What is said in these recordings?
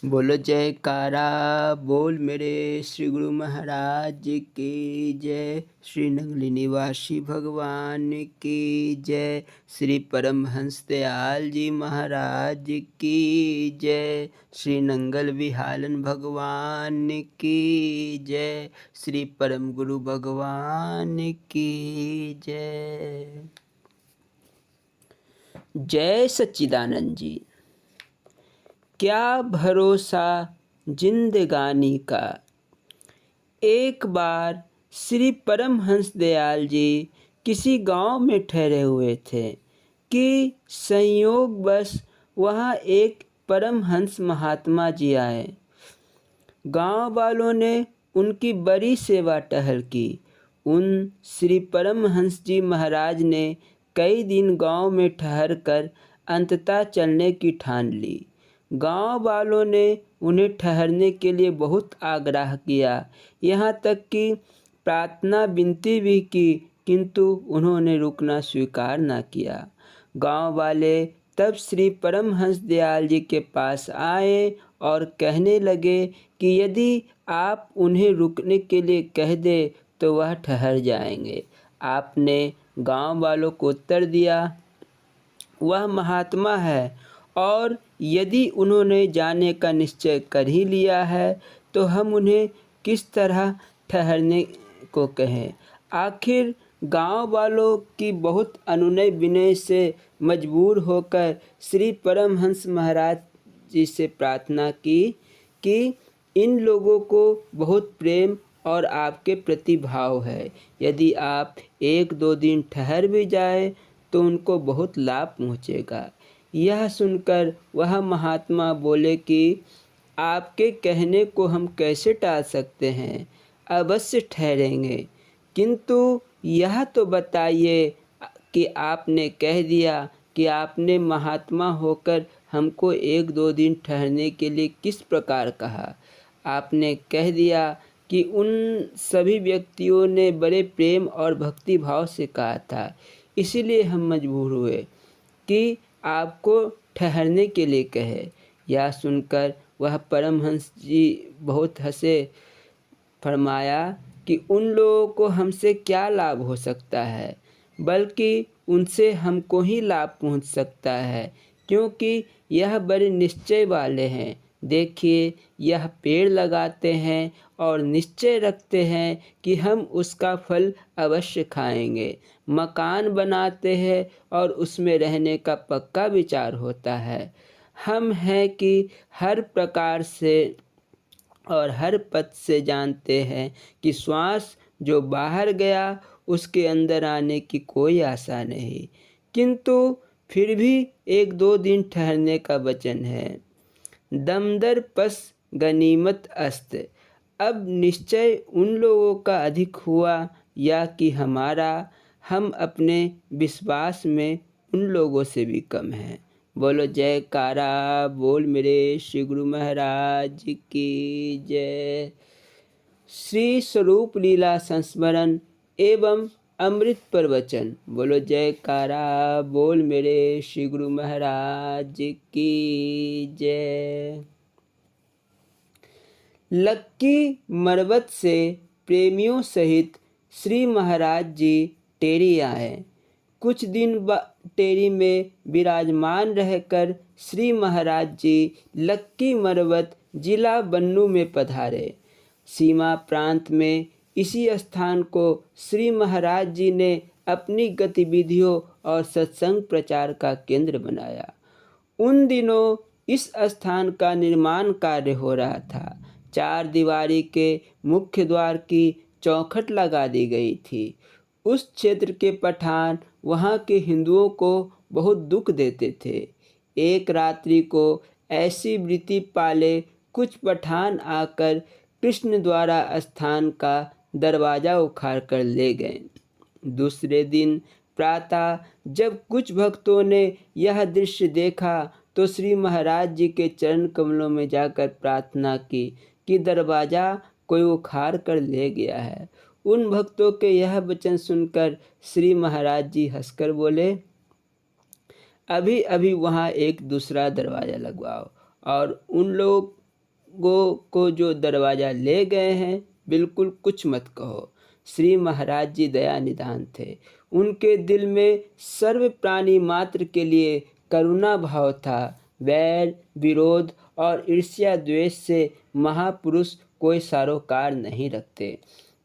बोलो जयकारा बोल मेरे श्री गुरु महाराज की जय। श्री नंगली निवासी भगवान की जय। श्री परमहंस दयाल जी महाराज की जय। श्री नंगल विहालन भगवान की जय। श्री परम गुरु भगवान की जय। जय सच्चिदानंद जी। क्या भरोसा जिंदगानी का। एक बार श्री परमहंस दयाल जी किसी गांव में ठहरे हुए थे कि संयोगवश वहां एक परमहंस महात्मा जी आए। गांव वालों ने उनकी बड़ी सेवा टहल की। उन श्री परमहंस जी महाराज ने कई दिन गांव में ठहर कर अंततः चलने की ठान ली। गांव वालों ने उन्हें ठहरने के लिए बहुत आग्रह किया, यहाँ तक कि प्रार्थना विनती भी की, किंतु उन्होंने रुकना स्वीकार न किया। गांव वाले तब श्री परमहंस दयाल जी के पास आए और कहने लगे कि यदि आप उन्हें रुकने के लिए कह दे तो वह ठहर जाएंगे। आपने गांव वालों को उत्तर दिया, वह महात्मा है और यदि उन्होंने जाने का निश्चय कर ही लिया है तो हम उन्हें किस तरह ठहरने को कहें। आखिर गांव वालों की बहुत अनुनय विनय से मजबूर होकर श्री परमहंस महाराज जी से प्रार्थना की कि इन लोगों को बहुत प्रेम और आपके प्रति भाव है, यदि आप 1-2 दिन ठहर भी जाए तो उनको बहुत लाभ पहुँचेगा। यह सुनकर वह महात्मा बोले कि आपके कहने को हम कैसे टाल सकते हैं, अवश्य ठहरेंगे, किंतु यह तो बताइए कि आपने कह दिया कि आपने महात्मा होकर हमको 1-2 दिन ठहरने के लिए किस प्रकार कहा। आपने कह दिया कि उन सभी व्यक्तियों ने बड़े प्रेम और भक्ति भाव से कहा था, इसीलिए हम मजबूर हुए कि आपको ठहरने के लिए कहे। यह सुनकर वह परमहंस जी बहुत हंसे, फरमाया कि उन लोगों को हमसे क्या लाभ हो सकता है, बल्कि उनसे हमको ही लाभ पहुंच सकता है, क्योंकि यह बड़े निश्चय वाले हैं। देखिए, यह पेड़ लगाते हैं और निश्चय रखते हैं कि हम उसका फल अवश्य खाएंगे। मकान बनाते हैं और उसमें रहने का पक्का विचार होता है। हम हैं कि हर प्रकार से और हर पद से जानते हैं कि श्वास जो बाहर गया उसके अंदर आने की कोई आशा नहीं, किंतु फिर भी 1-2 दिन ठहरने का वचन है। दमदर पस गनीमत अस्त। अब निश्चय उन लोगों का अधिक हुआ या कि हमारा, हम अपने विश्वास में उन लोगों से भी कम हैं। बोलो जयकारा बोल मेरे श्री गुरु महाराज की जय। श्री स्वरूप लीला संस्मरण एवं अमृत प्रवचन। बोलो जयकारा बोल मेरे श्री गुरु महाराज की जय। लक्की मरवत से प्रेमियों सहित श्री महाराज जी टेरी आए। कुछ दिन टेरी में विराजमान रहकर श्री महाराज जी लक्की मरवत जिला बन्नू में पधारे। सीमा प्रांत में इसी स्थान को श्री महाराज जी ने अपनी गतिविधियों और सत्संग प्रचार का केंद्र बनाया। उन दिनों इस स्थान का निर्माण कार्य हो रहा था। 4 दीवारी के मुख्य द्वार की चौखट लगा दी गई थी। उस क्षेत्र के पठान वहाँ के हिंदुओं को बहुत दुख देते थे। एक रात्रि को ऐसी वृत्ति पाले कुछ पठान आकर कृष्ण द्वारा स्थान का दरवाज़ा उखाड़ कर ले गए। दूसरे दिन प्रातः जब कुछ भक्तों ने यह दृश्य देखा तो श्री महाराज जी के चरण कमलों में जाकर प्रार्थना की कि दरवाज़ा कोई उखाड़ कर ले गया है। उन भक्तों के यह वचन सुनकर श्री महाराज जी हंसकर बोले, अभी अभी वहाँ एक दूसरा दरवाज़ा लगवाओ। और उन लोग लोगों को जो दरवाज़ा ले गए हैं, बिल्कुल कुछ मत कहो। श्री महाराज जी दया निधान थे। उनके दिल में सर्व प्राणी मात्र के लिए करुणा भाव था। वैर, विरोध और ईर्ष्या द्वेष से महापुरुष कोई सरोकार नहीं रखते।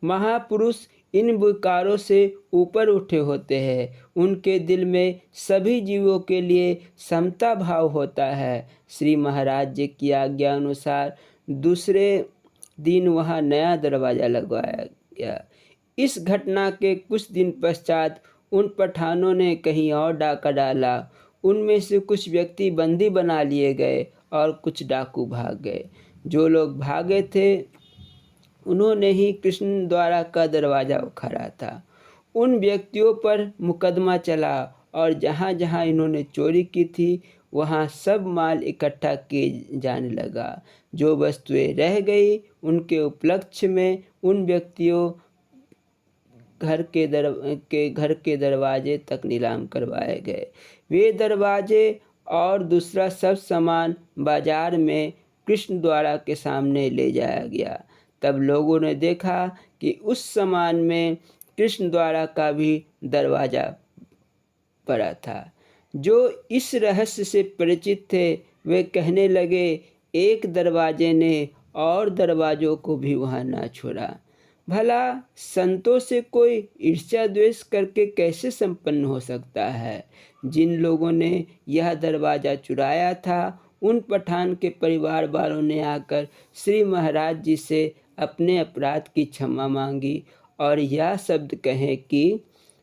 महापुरुष इन विकारों से ऊपर उठे होते हैं। उनके दिल में सभी जीवों के लिए समता भाव होता है। श्री महाराज जी की आज्ञा अनुसार दूसरे दिन वहाँ नया दरवाज़ा लगवाया गया। इस घटना के कुछ दिन पश्चात उन पठानों ने कहीं और डाका डाला। उनमें से कुछ व्यक्ति बंदी बना लिए गए और कुछ डाकू भाग गए। जो लोग भागे थे उन्होंने ही कृष्ण द्वारा का दरवाज़ा उखाड़ा था। उन व्यक्तियों पर मुकदमा चला और जहाँ जहाँ इन्होंने चोरी की थी वहाँ सब माल इकट्ठा किए जाने लगा। जो वस्तुएं रह गई उनके उपलक्ष्य में उन व्यक्तियों घर के दरवाजे तक नीलाम करवाए गए। वे दरवाजे और दूसरा सब सामान बाजार में कृष्ण द्वारा के सामने ले जाया गया। तब लोगों ने देखा कि उस सामान में कृष्ण द्वारा का भी दरवाज़ा पड़ा था। जो इस रहस्य से परिचित थे वे कहने लगे, एक दरवाजे ने और दरवाज़ों को भी वहाँ ना छोड़ा। भला संतों से कोई ईर्ष्या द्वेष करके कैसे संपन्न हो सकता है। जिन लोगों ने यह दरवाज़ा चुराया था उन पठान के परिवार वालों ने आकर श्री महाराज जी से अपने अपराध की क्षमा मांगी और यह शब्द कहे कि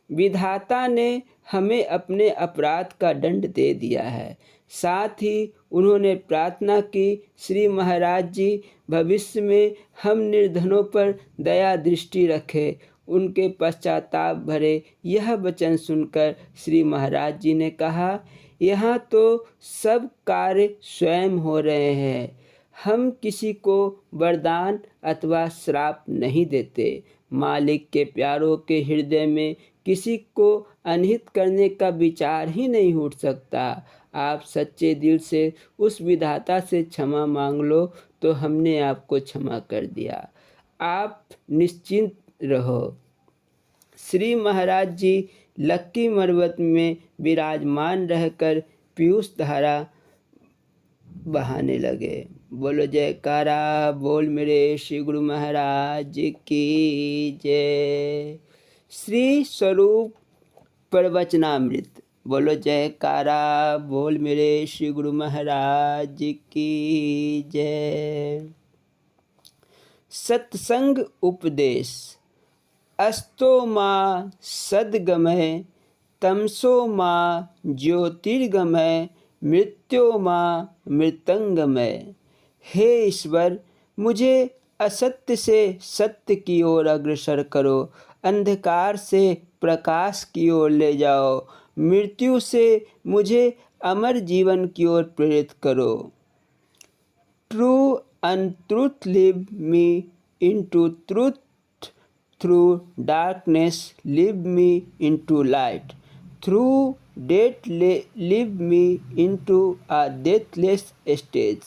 विधाता ने हमें अपने अपराध का दंड दे दिया है। साथ ही उन्होंने प्रार्थना की, श्री महाराज जी भविष्य में हम निर्धनों पर दया दृष्टि रखें। उनके पश्चाताप भरे यह वचन सुनकर श्री महाराज जी ने कहा, यहाँ तो सब कार्य स्वयं हो रहे हैं। हम किसी को वरदान अथवा श्राप नहीं देते। मालिक के प्यारों के हृदय में किसी को अनहित करने का विचार ही नहीं उठ सकता। आप सच्चे दिल से उस विधाता से क्षमा मांग लो तो हमने आपको क्षमा कर दिया। आप निश्चिंत रहो। श्री महाराज जी लक्की मरवत में विराजमान रहकर पीयूष धारा बहाने लगे। बोलो जयकारा बोल मेरे श्री गुरु महाराज की जय। श्री स्वरूप प्रवचनामृत। बोलो जयकारा बोल मेरे श्री गुरु महाराज की जय। सत्संग उपदेश। अस्तो माँ सद्गमय, तमसो माँ ज्योतिर्गमय, मृत्यो माँ मृतंगमय। हे ईश्वर, मुझे असत्य से सत्य की ओर अग्रसर करो, अंधकार से प्रकाश की ओर ले जाओ, मृत्यु से मुझे अमर जीवन की ओर प्रेरित करो। Through untruth lead me into truth, through darkness lead me into light, through death lead me into a deathless stage.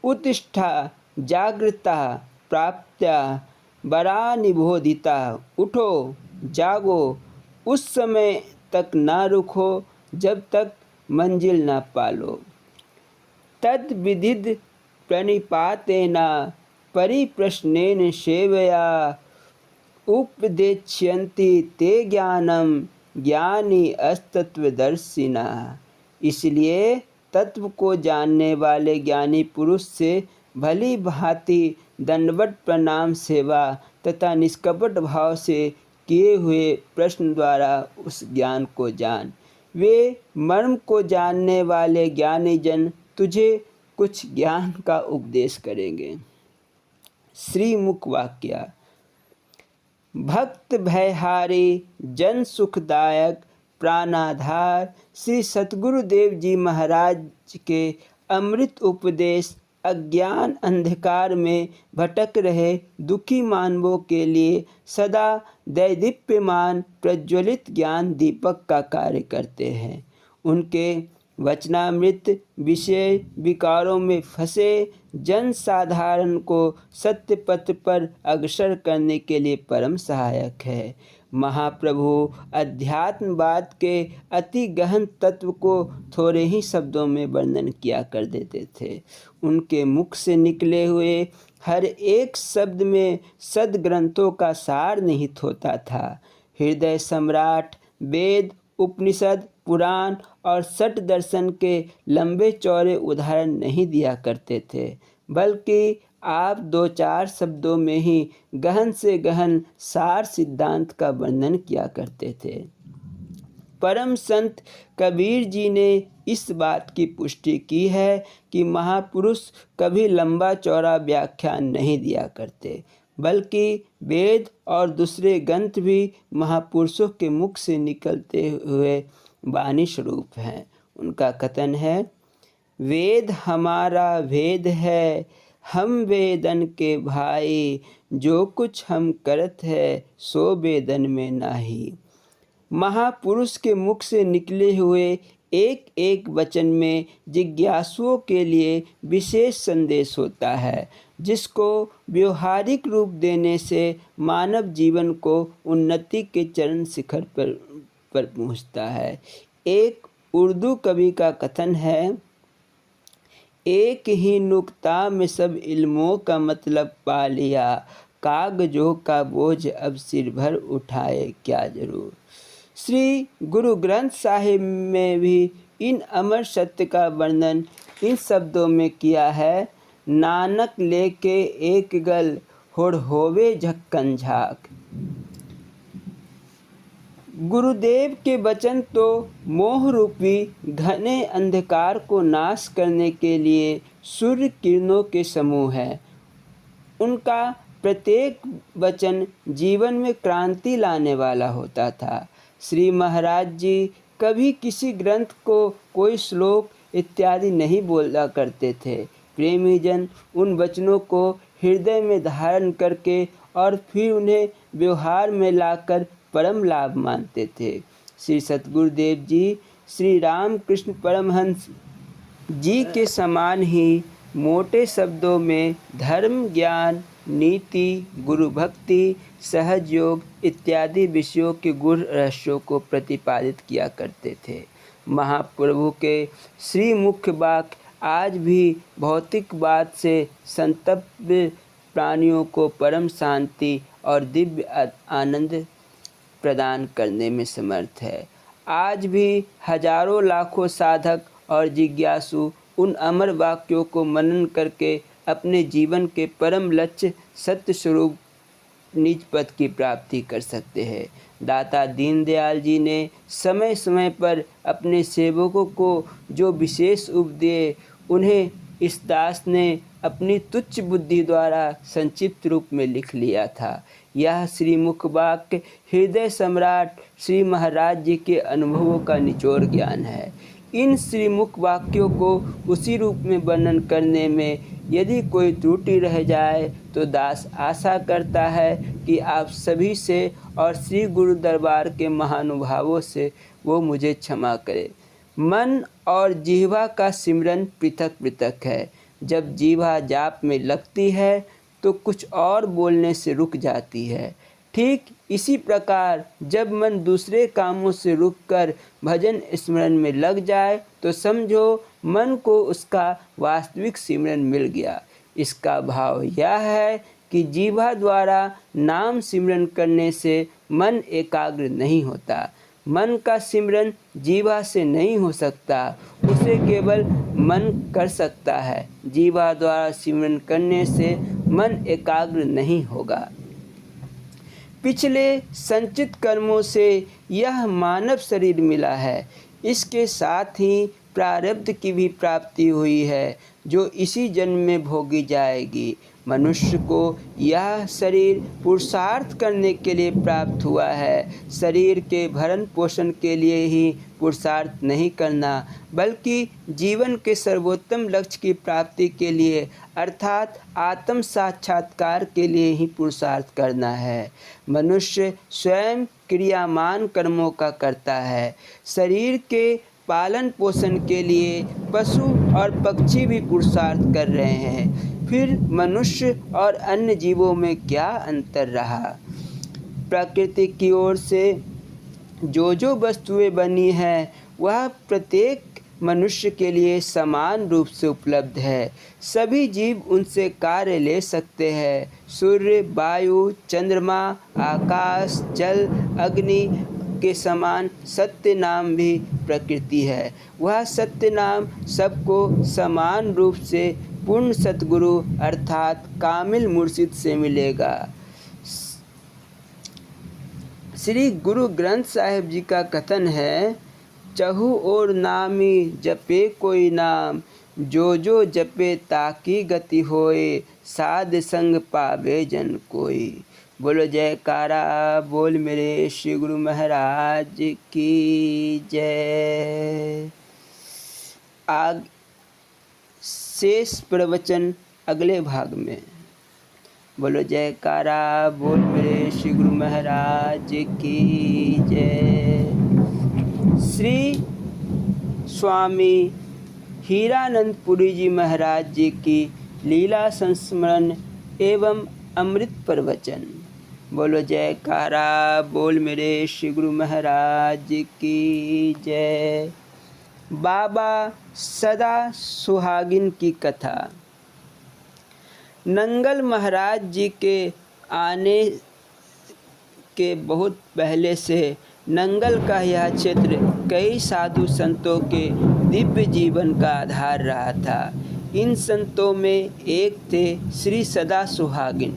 उत्तिष्ठा जागृता प्राप्त्या बरा निबोधिता। उठो जागो, उस समय तक ना रुको जब तक मंजिल ना पालो। तद विदिद प्रणिपातेन परिप्रश्नेन सेवया, उपदेक्ष्यन्ति ते ज्ञानम ज्ञानी अस्तत्वदर्शिनः। इसलिए तत्व को जानने वाले ज्ञानी पुरुष से भली भांति दंडवत प्रणाम सेवा तथा निष्कपट भाव से किए हुए प्रश्न द्वारा उस ज्ञान को जान। वे मर्म को जानने वाले ज्ञानी जन तुझे कुछ ज्ञान का उपदेश करेंगे। श्री मुख वाक्य। भक्त भयहारी जन सुखदायक प्राणाधार श्री सतगुरुदेव जी महाराज के अमृत उपदेश अज्ञान अंधकार में भटक रहे दुखी मानवों के लिए सदा दैदीप्यमान प्रज्वलित ज्ञान दीपक का कार्य करते हैं। उनके वचनामृत विषय विकारों में फंसे जन साधारण को सत्य पथ पर अग्रसर करने के लिए परम सहायक है। महाप्रभु अध्यात्मवाद के अति गहन तत्व को थोड़े ही शब्दों में वर्णन किया कर देते थे। उनके मुख से निकले हुए हर एक शब्द में सद्ग्रंथों का सार निहित होता था। हृदय सम्राट वेद, उपनिषद, पुराण और सठ दर्शन के लंबे चौड़े उदाहरण नहीं दिया करते थे, बल्कि आप 2-4 शब्दों में ही गहन से गहन सार सिद्धांत का वर्णन किया करते थे। परम संत कबीर जी ने इस बात की पुष्टि की है कि महापुरुष कभी लंबा चौड़ा व्याख्यान नहीं दिया करते, बल्कि वेद और दूसरे ग्रंथ भी महापुरुषों के मुख से निकलते हुए वाणी स्वरूप हैं। उनका कथन है, वेद हमारा भेद है, हम वेदन के भाई, जो कुछ हम करत है सो वेदन में नाही। महापुरुष के मुख से निकले हुए एक एक वचन में जिज्ञासुओं के लिए विशेष संदेश होता है, जिसको व्यवहारिक रूप देने से मानव जीवन को उन्नति के चरण शिखर पर पहुंचता है। एक उर्दू कवि का कथन है, एक ही नुक्ता में सब इल्मों का मतलब पा लिया, कागजों का बोझ अब सिर भर उठाए क्या जरूर। श्री गुरु ग्रंथ साहिब में भी इन अमर सत्य का वर्णन इन शब्दों में किया है, नानक लेके एक गल होड़ होवे झक्कन झाक। गुरुदेव के वचन तो मोह रूपी घने अंधकार को नाश करने के लिए सूर्य किरणों के समूह है। उनका प्रत्येक वचन जीवन में क्रांति लाने वाला होता था। श्री महाराज जी कभी किसी ग्रंथ को कोई श्लोक इत्यादि नहीं बोला करते थे। प्रेमी जन उन वचनों को हृदय में धारण करके और फिर उन्हें व्यवहार में लाकर परम लाभ मानते थे। श्री सतगुरुदेव जी श्री रामकृष्ण परमहंस जी के समान ही मोटे शब्दों में धर्म, ज्ञान, नीति, गुरु भक्ति, सहज योग इत्यादि विषयों के गुण रहस्यों को प्रतिपादित किया करते थे। महाप्रभु के श्री मुख्य वाक्य आज भी भौतिकवाद से संतप्त प्राणियों को परम शांति और दिव्य आनंद प्रदान करने में समर्थ है। आज भी हजारों लाखों साधक और जिज्ञासु उन अमर वाक्यों को मनन करके अपने जीवन के परम लक्ष्य सत्य स्वरूप निज पद की प्राप्ति कर सकते हैं। दाता दीनदयाल जी ने समय समय पर अपने सेवकों को जो विशेष उपदेश दिए, उन्हें इस दास ने अपनी तुच्छ बुद्धि द्वारा संक्षिप्त रूप में लिख लिया था। यह श्रीमुख वाक्य हृदय सम्राट श्री महाराज जी के अनुभवों का निचोड़ ज्ञान है। इन श्रीमुख वाक्यों को उसी रूप में वर्णन करने में यदि कोई त्रुटि रह जाए तो दास आशा करता है कि आप सभी से और श्री गुरु दरबार के महानुभावों से वो मुझे क्षमा करे। मन और जिह्वा का सिमरन पृथक पृथक है। जब जिह्वा जाप में लगती है तो कुछ और बोलने से रुक जाती है। ठीक इसी प्रकार जब मन दूसरे कामों से रुककर भजन स्मरण में लग जाए तो समझो मन को उसका वास्तविक सिमरन मिल गया। इसका भाव यह है कि जीवा द्वारा नाम सिमरन करने से मन एकाग्र नहीं होता। मन का सिमरन जीवा से नहीं हो सकता, उसे केवल मन कर सकता है। जीवा द्वारा सिमरन करने से मन एकाग्र नहीं होगा। पिछले संचित कर्मों से यह मानव शरीर मिला है। इसके साथ ही प्रारब्ध की भी प्राप्ति हुई है जो इसी जन्म में भोगी जाएगी। मनुष्य को यह शरीर पुरुषार्थ करने के लिए प्राप्त हुआ है। शरीर के भरण पोषण के लिए ही पुरुषार्थ नहीं करना, बल्कि जीवन के सर्वोत्तम लक्ष्य की प्राप्ति के लिए अर्थात आत्म साक्षात्कार के लिए ही पुरुषार्थ करना है। मनुष्य स्वयं क्रियामान कर्मों का करता है। शरीर के पालन पोषण के लिए पशु और पक्षी भी पुरुषार्थ कर रहे हैं, फिर मनुष्य और अन्य जीवों में क्या अंतर रहा। प्रकृति की ओर से जो वस्तुएं बनी हैं वह प्रत्येक मनुष्य के लिए समान रूप से उपलब्ध है। सभी जीव उनसे कार्य ले सकते हैं। सूर्य, वायु, चंद्रमा, आकाश, जल, अग्नि के समान सत्य नाम भी प्रकृति है। वह सत्य नाम सबको समान रूप से पूर्ण सतगुरु अर्थात कामिल मुर्शिद से मिलेगा। श्री गुरु ग्रंथ साहिब जी का कथन है, चहु और नामी जपे कोई नाम, जो जपे ताकी गति होए, साध संग पावे जन कोई। बोलो जयकारा बोल मेरे श्री गुरु महाराज की जय। आग शेष प्रवचन अगले भाग में। बोलो जयकारा बोल मेरे श्री गुरु महाराज की जय। श्री स्वामी हीरानंदपुरी जी महाराज जी की लीला संस्मरण एवं अमृत प्रवचन। बोलो जयकारा बोल मेरे श्री गुरु महाराज की जय। बाबा सदा सुहागिन की कथा। नंगल महाराज जी के आने के बहुत पहले से नंगल का यह क्षेत्र कई साधु संतों के दिव्य जीवन का आधार रहा था। इन संतों में एक थे श्री सदा सुहागिन।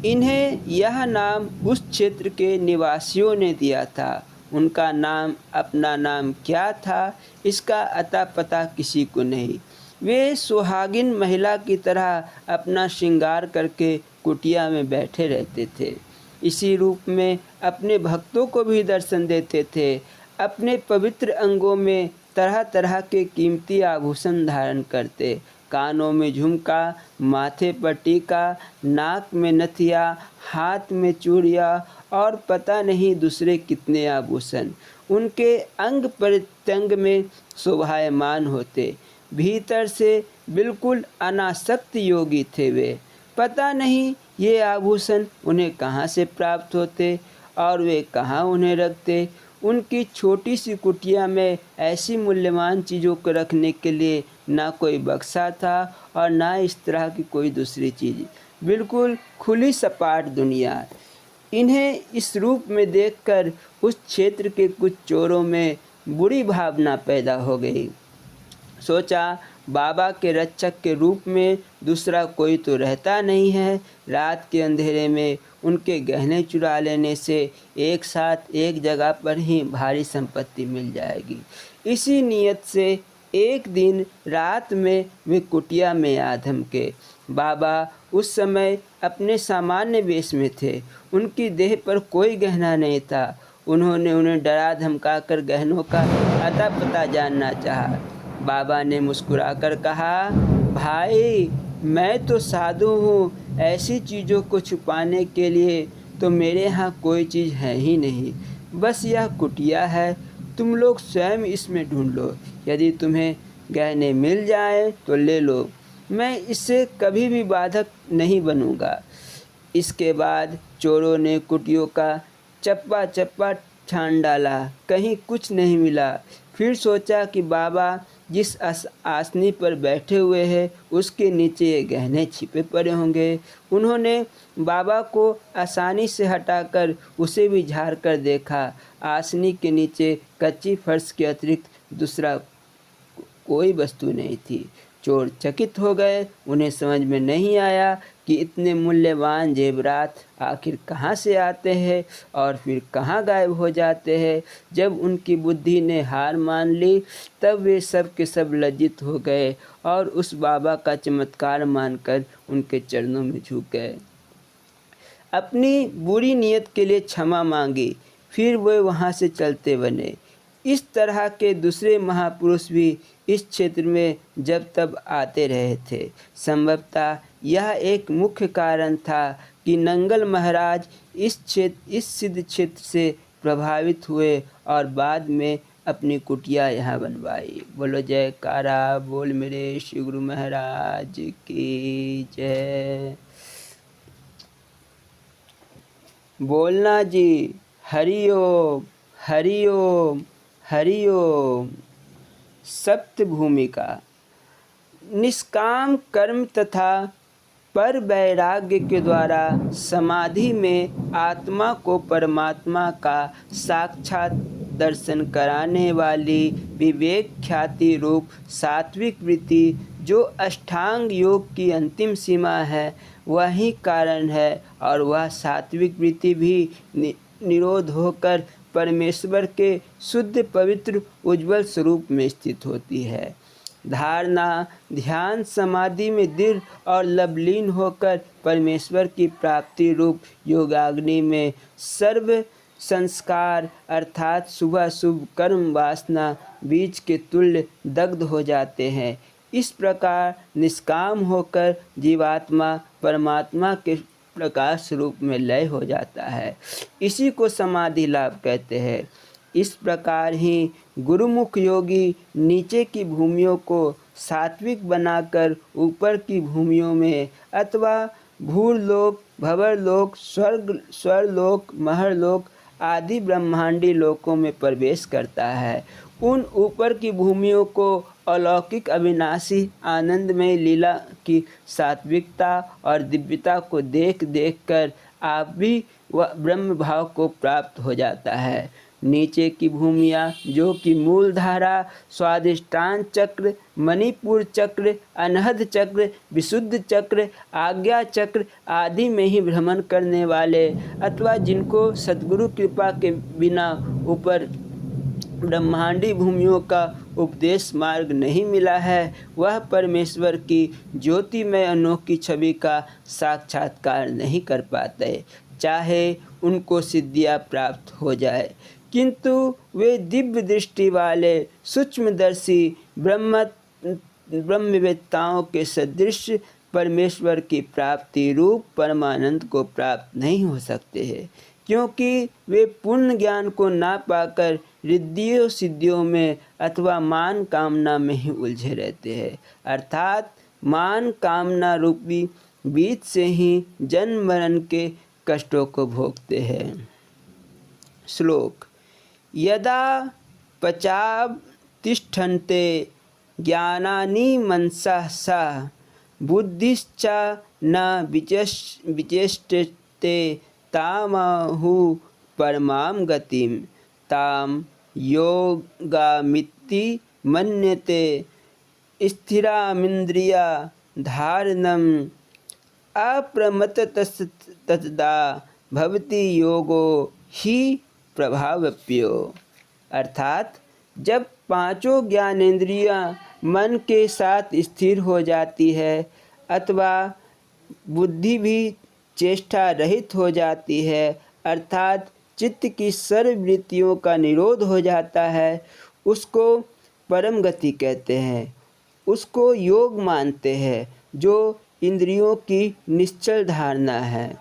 इन्हें यह नाम उस क्षेत्र के निवासियों ने दिया था। उनका नाम अपना नाम क्या था इसका अता पता किसी को नहीं। वे सुहागिन महिला की तरह अपना श्रृंगार करके कुटिया में बैठे रहते थे। इसी रूप में अपने भक्तों को भी दर्शन देते थे। अपने पवित्र अंगों में तरह तरह के कीमती आभूषण धारण करते। कानों में झुमका, माथे पर टीका, नाक में नथिया, हाथ में चूड़ियाँ और पता नहीं दूसरे कितने आभूषण उनके अंग प्रत्यंग में शोभायमान होते। भीतर से बिल्कुल अनासक्त योगी थे वे। पता नहीं ये आभूषण उन्हें कहाँ से प्राप्त होते और वे कहाँ उन्हें रखते। उनकी छोटी सी कुटिया में ऐसी मूल्यवान चीज़ों को रखने के लिए ना कोई बक्सा था और ना इस तरह की कोई दूसरी चीज़। बिल्कुल खुली सपाट दुनिया। इन्हें इस रूप में देखकर उस क्षेत्र के कुछ चोरों में बुरी भावना पैदा हो गई। सोचा बाबा के रक्षक के रूप में दूसरा कोई तो रहता नहीं है। रात के अंधेरे में उनके गहने चुरा लेने से एक साथ एक जगह पर ही भारी संपत्ति मिल जाएगी। इसी नियत से एक दिन रात में वे कुटिया में आ धमके। बाबा उस समय अपने सामान्य वेश में थे। उनकी देह पर कोई गहना नहीं था। उन्होंने उन्हें डरा धमका कर गहनों का अता पता जानना चाहा। बाबा ने मुस्कुराकर कहा, भाई मैं तो साधु हूँ, ऐसी चीज़ों को छुपाने के लिए तो मेरे यहाँ कोई चीज़ है ही नहीं। बस यह कुटिया है, तुम लोग स्वयं इसमें ढूंढ लो। यदि तुम्हें गहने मिल जाएं तो ले लो, मैं इससे कभी भी बाधक नहीं बनूंगा। इसके बाद चोरों ने कुटियों का चप्पा चप्पा छान डाला, कहीं कुछ नहीं मिला। फिर सोचा कि बाबा जिस आसनी पर बैठे हुए हैं उसके नीचे ये गहने छिपे पड़े होंगे। उन्होंने बाबा को आसानी से हटाकर उसे भी झाड़ कर देखा। आसनी के नीचे कच्ची फर्श के अतिरिक्त दूसरा कोई वस्तु नहीं थी। चोर चकित हो गए। उन्हें समझ में नहीं आया कि इतने मूल्यवान जेवरात आखिर कहाँ से आते हैं और फिर कहाँ गायब हो जाते हैं। जब उनकी बुद्धि ने हार मान ली तब वे सब के सब लज्जित हो गए और उस बाबा का चमत्कार मानकर उनके चरणों में झुक गए। अपनी बुरी नीयत के लिए क्षमा मांगी, फिर वे वहाँ से चलते बने। इस तरह के दूसरे महापुरुष भी इस क्षेत्र में जब तब आते रहे थे। संभवतः यह एक मुख्य कारण था कि नंगल महाराज इस सिद्ध क्षेत्र से प्रभावित हुए और बाद में अपनी कुटिया यहाँ बनवाई। बोलो जयकारा बोल मेरे श्री गुरु महाराज की जय। बोलना जी हरि ओम हरि ओम हरि ओम। सप्त भूमिका। निष्काम कर्म तथा पर वैराग्य के द्वारा समाधि में आत्मा को परमात्मा का साक्षात दर्शन कराने वाली विवेक ख्याति रूप सात्विक वृत्ति जो अष्टांग योग की अंतिम सीमा है वही कारण है और वह सात्विक वृत्ति भी निरोध होकर परमेश्वर के शुद्ध पवित्र उज्ज्वल स्वरूप में स्थित होती है। धारणा ध्यान समाधि में दृढ़ और लवलीन होकर परमेश्वर की प्राप्ति रूप योगाग्नि में सर्व संस्कार अर्थात शुभ शुभ कर्म वासना बीज के तुल्य दग्ध हो जाते हैं। इस प्रकार निष्काम होकर जीवात्मा परमात्मा के प्रकाश रूप में लय हो जाता है। इसी को समाधि लाभ कहते हैं। इस प्रकार ही गुरुमुख योगी नीचे की भूमियों को सात्विक बनाकर ऊपर की भूमियों में अथवा भूलोक भंवरलोक स्वर्लोक महरलोक आदि ब्रह्मांडी लोकों में प्रवेश करता है। उन ऊपर की भूमियों को अलौकिक अविनाशी आनंदमय लीला की सात्विकता और दिव्यता को देख देख कर आप भी वह ब्रह्म भाव को प्राप्त हो जाता है। नीचे की भूमियाँ जो कि मूलधारा स्वादिष्टान चक्र मणिपुर चक्र अनहद चक्र विशुद्ध चक्र आज्ञा चक्र आदि में ही भ्रमण करने वाले अथवा जिनको सद्गुरु कृपा के बिना ऊपर ब्रह्मांडी भूमियों का उपदेश मार्ग नहीं मिला है वह परमेश्वर की ज्योतिमय अनोखी छवि का साक्षात्कार नहीं कर पाते चाहे उनको सिद्धियाँ प्राप्त हो जाए। किंतु वे दिव्य दृष्टि वाले सूक्ष्मदर्शी ब्रह्मवेत्ताओं के सदृश परमेश्वर की प्राप्ति रूप परमानंद को प्राप्त नहीं हो सकते हैं क्योंकि वे पूर्ण ज्ञान को ना पाकर रिद्धियों सिद्धियों में अथवा मान कामना में ही उलझे रहते हैं अर्थात मान कामना रूपी बीज से ही जन्म मरण के कष्टों को भोगते हैं। श्लोक। यदा पचातिष्ठन्ते ज्ञानानि मनसः सा बुद्धिश्च न विचेष्टते तामहु परमां गतिं ताम योगामिति मन्यते स्थिरामिन्द्रिया धारणम् अप्रमत्तस्तदा भवति योगो ही प्रभावप्यो। अर्थात जब पांचों ज्ञानेंद्रियां मन के साथ स्थिर हो जाती है अथवा बुद्धि भी चेष्टा रहित हो जाती है अर्थात चित्त की सर्व वृत्तियों का निरोध हो जाता है उसको परम गति कहते हैं। उसको योग मानते हैं जो इंद्रियों की निश्चल धारणा है।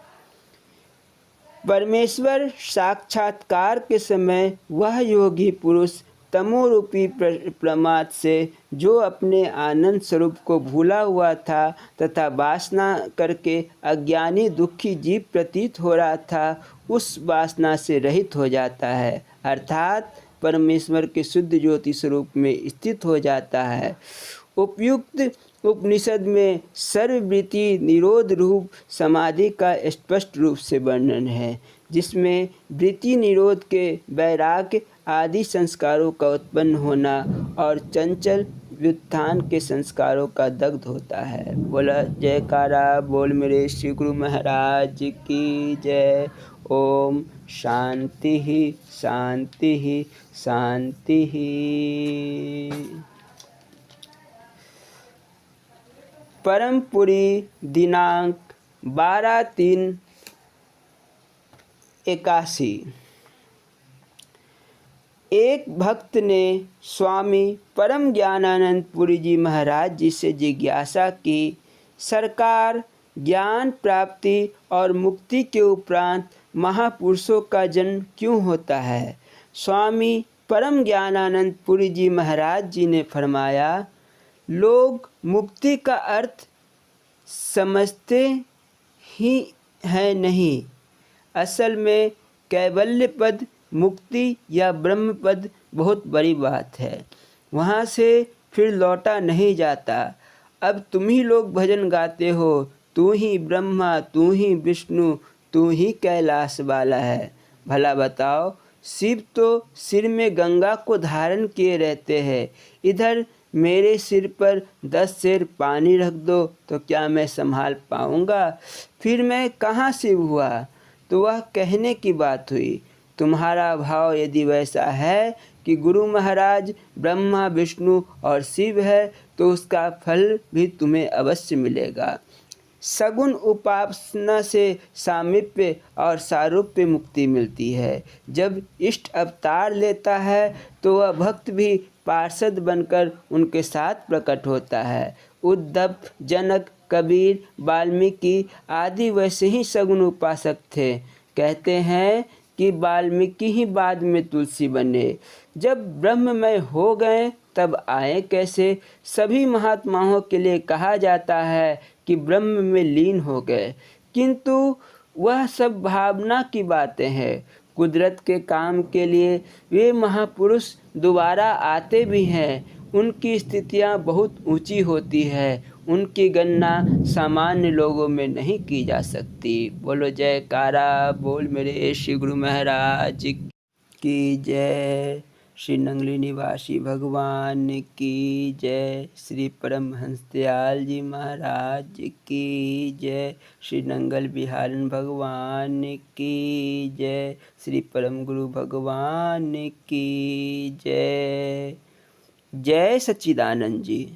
परमेश्वर साक्षात्कार के समय वह योगी पुरुष तमोरूपी प्रमाद से जो अपने आनंद स्वरूप को भूला हुआ था तथा वासना करके अज्ञानी दुखी जीव प्रतीत हो रहा था उस वासना से रहित हो जाता है अर्थात परमेश्वर के शुद्ध ज्योति स्वरूप में स्थित हो जाता है। उपयुक्त उपनिषद में सर्ववृत्ति निरोध रूप समाधि का स्पष्ट रूप से वर्णन है जिसमें वृत्ति निरोध के वैराग्य आदि संस्कारों का उत्पन्न होना और चंचल व्युत्थान के संस्कारों का दग्ध होता है। बोला जयकारा बोल मेरे श्री गुरु महाराज की जय। ओम शांति ही शांति ही शांति ही। परमपुरी दिनांक 12/3/81। एक भक्त ने स्वामी परम ज्ञानानंद पुरी जी महाराज जी से जिज्ञासा की, सरकार ज्ञान प्राप्ति और मुक्ति के उपरांत महापुरुषों का जन्म क्यों होता है? स्वामी परम ज्ञानानंद पुरी जी महाराज जी ने फरमाया, लोग मुक्ति का अर्थ समझते ही हैं नहीं। असल में कैवल्य पद, मुक्ति या ब्रह्म पद बहुत बड़ी बात है, वहाँ से फिर लौटा नहीं जाता। अब तुम ही लोग भजन गाते हो, तू ही ब्रह्मा, तू ही विष्णु, तू ही कैलाश वाला है। भला बताओ, शिव तो सिर में गंगा को धारण किए रहते हैं, इधर मेरे सिर पर 10 सेर पानी रख दो तो क्या मैं संभाल पाऊँगा? फिर मैं कहाँ शिव हुआ? तो वह कहने की बात हुई। तुम्हारा भाव यदि वैसा है कि गुरु महाराज ब्रह्मा, विष्णु और शिव है, तो उसका फल भी तुम्हें अवश्य मिलेगा। सगुण उपासना से सामीप्य और सारूप्य मुक्ति मिलती है। जब इष्ट अवतार लेता है तो वह भक्त भी पार्षद बनकर उनके साथ प्रकट होता है। उद्धव, जनक, कबीर, वाल्मीकि आदि वैसे ही सगुण उपासक थे। कहते हैं कि वाल्मीकि ही बाद में तुलसी बने। जब ब्रह्ममय हो गए तब आए कैसे? सभी महात्माओं के लिए कहा जाता है कि ब्रह्म में लीन हो गए, किंतु वह सब भावना की बातें हैं। कुदरत के काम के लिए वे महापुरुष दोबारा आते भी हैं। उनकी स्थितियाँ बहुत ऊंची होती है, उनकी गणना सामान्य लोगों में नहीं की जा सकती। बोलो जयकारा बोल मेरे श्री गुरु महाराज की जय। श्री नंगली निवासी भगवान की जय। श्री परमहंस दयाल जी महाराज की जय। श्री नंगल बिहारन भगवान की जय। श्री परम गुरु भगवान की जय। जय सच्चिदानंद जी।